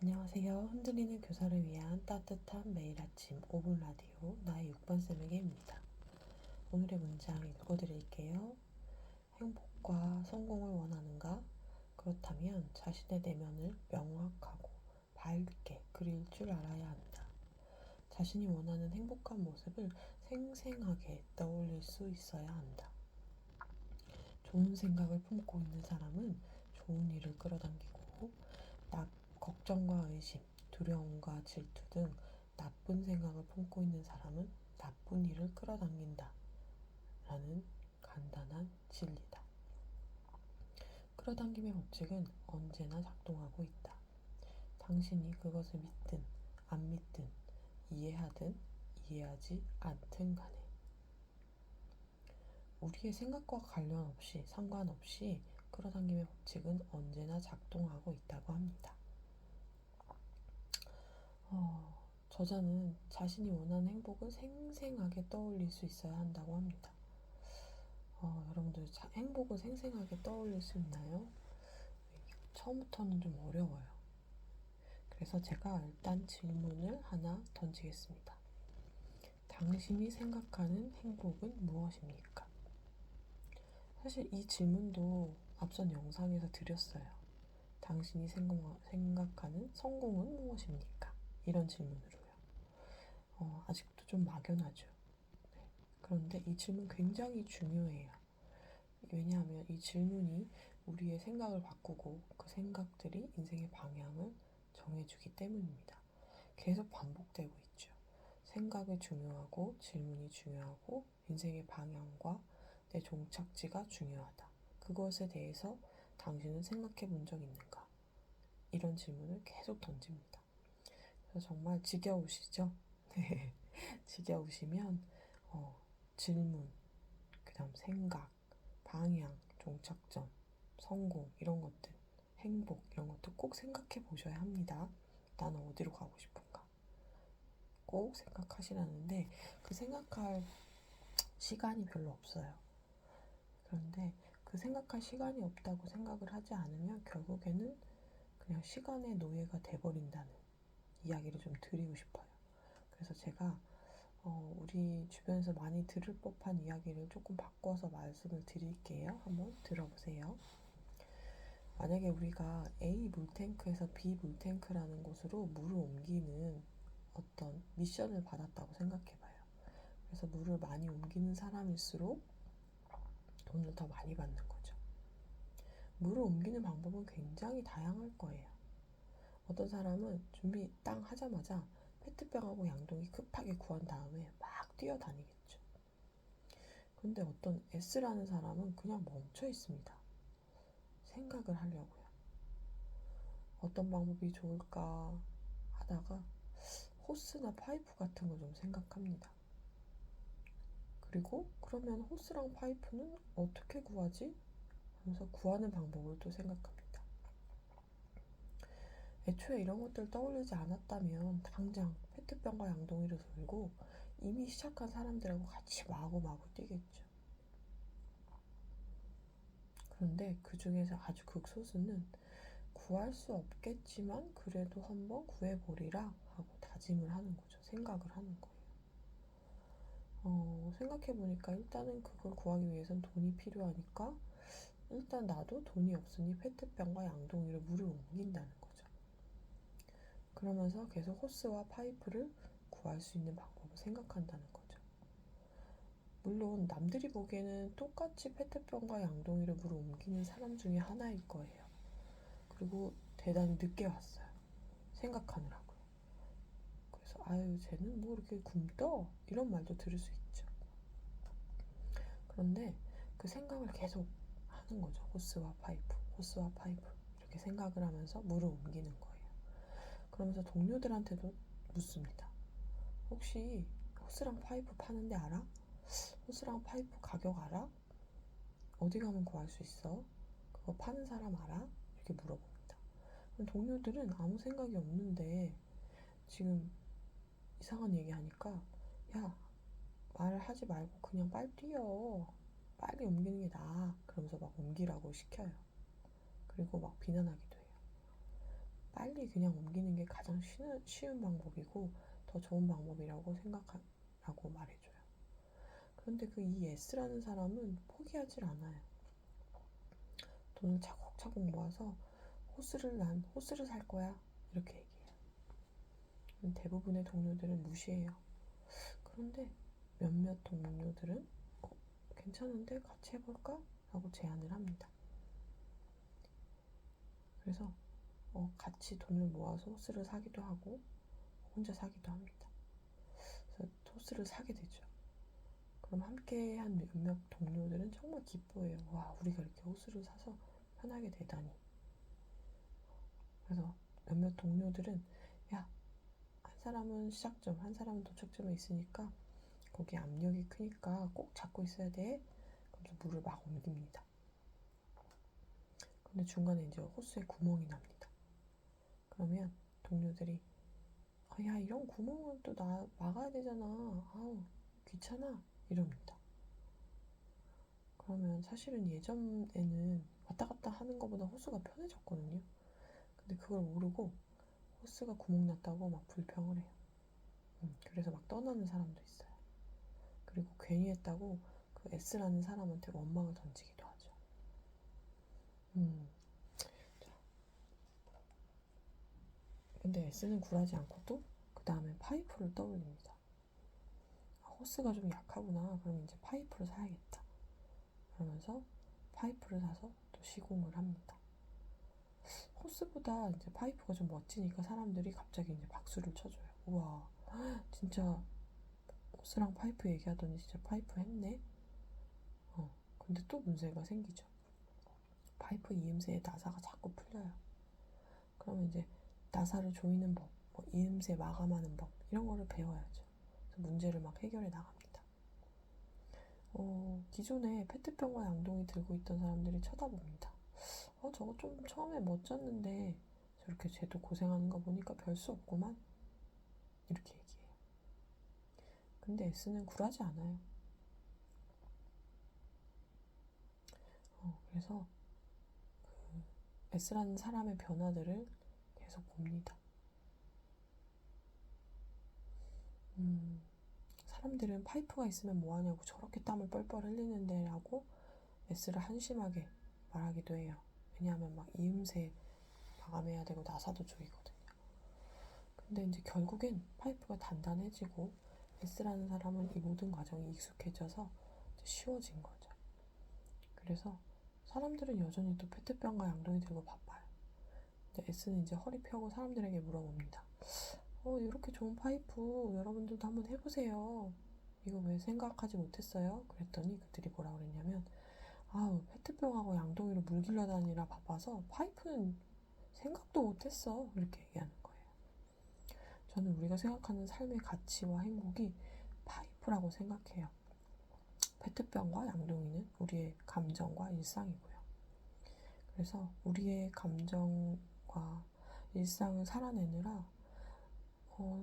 안녕하세요. 흔들리는 교사를 위한 따뜻한 매일 아침 5분 라디오 나의 6번쌤에게입니다. 오늘의 문장 읽어드릴게요. 행복과 성공을 원하는가? 그렇다면 자신의 내면을 명확하고 밝게 그릴 줄 알아야 한다. 자신이 원하는 행복한 모습을 생생하게 떠올릴 수 있어야 한다. 좋은 생각을 품고 있는 사람은 좋은 일을 끌어당기고 걱정과 의심, 두려움과 질투 등 나쁜 생각을 품고 있는 사람은 나쁜 일을 끌어당긴다. 라는 간단한 진리다. 끌어당김의 법칙은 언제나 작동하고 있다. 당신이 그것을 믿든 안 믿든 이해하든 이해하지 않든 간에 우리의 생각과 관련 없이 상관없이 끌어당김의 법칙은 언제나 작동하고 있다고 합니다. 저자는 자신이 원하는 행복을 생생하게 떠올릴 수 있어야 한다고 합니다. 여러분들 행복을 생생하게 떠올릴 수 있나요? 처음부터는 좀 어려워요. 그래서 제가 일단 질문을 하나 던지겠습니다. 당신이 생각하는 행복은 무엇입니까? 사실 이 질문도 앞선 영상에서 드렸어요. 당신이 생각하는 성공은 무엇입니까? 이런 질문으로요. 아직도 좀 막연하죠. 네. 그런데 이 질문 굉장히 중요해요. 왜냐하면 이 질문이 우리의 생각을 바꾸고 그 생각들이 인생의 방향을 정해주기 때문입니다. 계속 반복되고 있죠. 생각이 중요하고 질문이 중요하고 인생의 방향과 내 종착지가 중요하다. 그것에 대해서 당신은 생각해 본 적 있는가? 이런 질문을 계속 던집니다. 그래서 정말 지겨우시죠? 네. 지겨우시면 질문, 그 다음 생각, 방향, 종착점, 성공 이런 것들, 행복 이런 것들 꼭 생각해 보셔야 합니다. 나는 어디로 가고 싶은가? 꼭 생각하시라는데 그 생각할 시간이 별로 없어요. 그런데 그 생각할 시간이 없다고 생각을 하지 않으면 결국에는 그냥 시간의 노예가 돼버린다는 이야기를 좀 드리고 싶어요. 그래서 제가 우리 주변에서 많이 들을 법한 이야기를 조금 바꿔서 말씀을 드릴게요. 한번 들어보세요. 만약에 우리가 A 물탱크에서 B 물탱크라는 곳으로 물을 옮기는 어떤 미션을 받았다고 생각해봐요. 그래서 물을 많이 옮기는 사람일수록 돈을 더 많이 받는 거죠. 물을 옮기는 방법은 굉장히 다양할 거예요. 어떤 사람은 준비 땅 하자마자 페트병하고 양동이 급하게 구한 다음에 막 뛰어다니겠죠. 근데 어떤 S라는 사람은 그냥 멈춰 있습니다. 생각을 하려고요. 어떤 방법이 좋을까 하다가 호스나 파이프 같은 거 좀 생각합니다. 그리고 그러면 호스랑 파이프는 어떻게 구하지? 하면서 구하는 방법을 또 생각합니다. 애초에 이런 것들 떠올리지 않았다면 당장 페트병과 양동이를 들고 이미 시작한 사람들하고 같이 마구마구 뛰겠죠. 그런데 그 중에서 아주 극소수는 구할 수 없겠지만 그래도 한번 구해보리라 하고 다짐을 하는 거죠. 생각을 하는 거예요. 생각해보니까 일단은 그걸 구하기 위해선 돈이 필요하니까 일단 나도 돈이 없으니 페트병과 양동이를 물을 옮긴다는 거죠. 그러면서 계속 호스와 파이프를 구할 수 있는 방법을 생각한다는 거죠. 물론 남들이 보기에는 똑같이 페트병과 양동이를 물을 옮기는 사람 중에 하나일 거예요. 그리고 대단히 늦게 왔어요. 생각하느라고요. 그래서 아유 쟤는 뭐 이렇게 굼떠? 이런 말도 들을 수 있죠. 그런데 그 생각을 계속 하는 거죠. 호스와 파이프, 호스와 파이프 이렇게 생각을 하면서 물을 옮기는 거예요. 그러면서 동료들한테도 묻습니다. 혹시 호스랑 파이프 파는 데 알아? 호스랑 파이프 가격 알아? 어디 가면 구할 수 있어? 그거 파는 사람 알아? 이렇게 물어봅니다. 그럼 동료들은 아무 생각이 없는데 지금 이상한 얘기 하니까 야 말을 하지 말고 그냥 빨리 뛰어. 빨리 옮기는 게 나아. 그러면서 막 옮기라고 시켜요. 그리고 막 비난하기도 해요. 빨리 그냥 옮기는 게 가장 쉬운 방법이고 더 좋은 방법이라고 생각하라고 말해줘요. 그런데 그 이 S라는 사람은 포기하질 않아요. 돈을 차곡차곡 모아서 난 호스를 살 거야 이렇게 얘기해요. 대부분의 동료들은 무시해요. 그런데 몇몇 동료들은 괜찮은데 같이 해볼까? 라고 제안을 합니다. 그래서 같이 돈을 모아서 호스를 사기도 하고 혼자 사기도 합니다. 그래서 호스를 사게 되죠. 그럼 함께한 몇몇 동료들은 정말 기뻐해요. 와, 우리가 이렇게 호스를 사서 편하게 되다니. 그래서 몇몇 동료들은 야, 한 사람은 시작점, 한 사람은 도착점에 있으니까 거기 압력이 크니까 꼭 잡고 있어야 돼. 그래서 물을 막 옮깁니다. 근데 중간에 이제 호스에 구멍이 납니다. 그러면 동료들이 야, 이런 구멍은 또 막아야 되잖아. 아우, 귀찮아. 이럽니다. 그러면 사실은 예전에는 왔다 갔다 하는 것보다 호스가 편해졌거든요. 근데 그걸 모르고 호스가 구멍 났다고 막 불평을 해요. 그래서 막 떠나는 사람도 있어요. 그리고 괜히 했다고 그 S라는 사람한테 원망을 던지기도 하죠. 근데 S는 굴하지 않고도 그 다음에 파이프를 떠올립니다. 호스가 좀 약하구나. 그럼 이제 파이프를 사야겠다. 그러면서 파이프를 사서 또 시공을 합니다. 호스보다 이제 파이프가 좀 멋지니까 사람들이 갑자기 이제 박수를 쳐줘요. 우와, 진짜 호스랑 파이프 얘기하더니 진짜 파이프 했네? 근데 또 문제가 생기죠. 파이프 이음새에 나사가 자꾸 풀려요. 그러면 이제 나사를 조이는 법, 이음새 마감하는 법 이런 거를 배워야죠. 그래서 문제를 막 해결해 나갑니다. 기존에 페트병과 양동이 들고 있던 사람들이 쳐다봅니다. 저거 좀 처음에 멋졌는데 저렇게 쟤도 고생하는 거 보니까 별 수 없구만 이렇게 얘기해요. 근데 S는 굴하지 않아요. 그래서 그 S라는 사람의 변화들을 계속 봅니다. 사람들은 파이프가 있으면 뭐하냐고 저렇게 땀을 뻘뻘 흘리는데 라고 S를 한심하게 말하기도 해요. 왜냐하면 막 이음새 마감해야 되고 나사도 조이거든요. 근데 이제 결국엔 파이프가 단단해지고 S라는 사람은 이 모든 과정이 익숙해져서 쉬워진 거죠. 그래서 사람들은 여전히 또 페트병과 양동이 들고 바빠요. 근데 S는 이제 허리 펴고 사람들에게 물어봅니다. 이렇게 좋은 파이프 여러분들도 한번 해보세요. 이거 왜 생각하지 못했어요? 그랬더니 그들이 뭐라 그랬냐면 페트병하고 양동이로 물 길러 다니라 바빠서 파이프는 생각도 못했어. 이렇게 얘기하는 거예요. 저는 우리가 생각하는 삶의 가치와 행복이 파이프라고 생각해요. 페트병과 양동이는 우리의 감정과 일상이고요. 그래서 우리의 감정과 일상을 살아내느라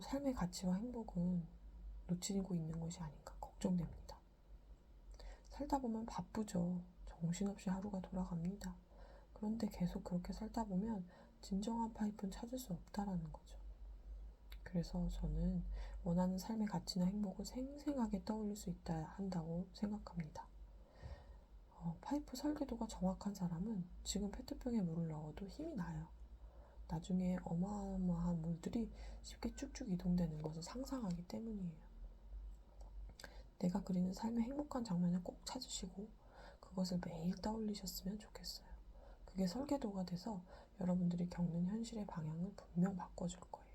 삶의 가치와 행복은 놓치고 있는 것이 아닌가 걱정됩니다. 살다 보면 바쁘죠. 정신없이 하루가 돌아갑니다. 그런데 계속 그렇게 살다 보면 진정한 파이프는 찾을 수 없다라는 거죠. 그래서 저는 원하는 삶의 가치나 행복을 생생하게 떠올릴 수 있다 한다고 생각합니다. 파이프 설계도가 정확한 사람은 지금 페트병에 물을 넣어도 힘이 나요. 나중에 어마어마한 물들이 쉽게 쭉쭉 이동되는 것을 상상하기 때문이에요. 내가 그리는 삶의 행복한 장면을 꼭 찾으시고 그것을 매일 떠올리셨으면 좋겠어요. 그게 설계도가 돼서 여러분들이 겪는 현실의 방향을 분명 바꿔줄 거예요.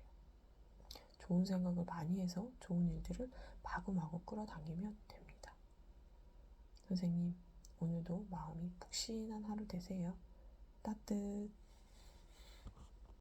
좋은 생각을 많이 해서 좋은 일들을 마구마구 끌어당기면 됩니다. 선생님, 오늘도 마음이 푹신한 하루 되세요. 따뜻.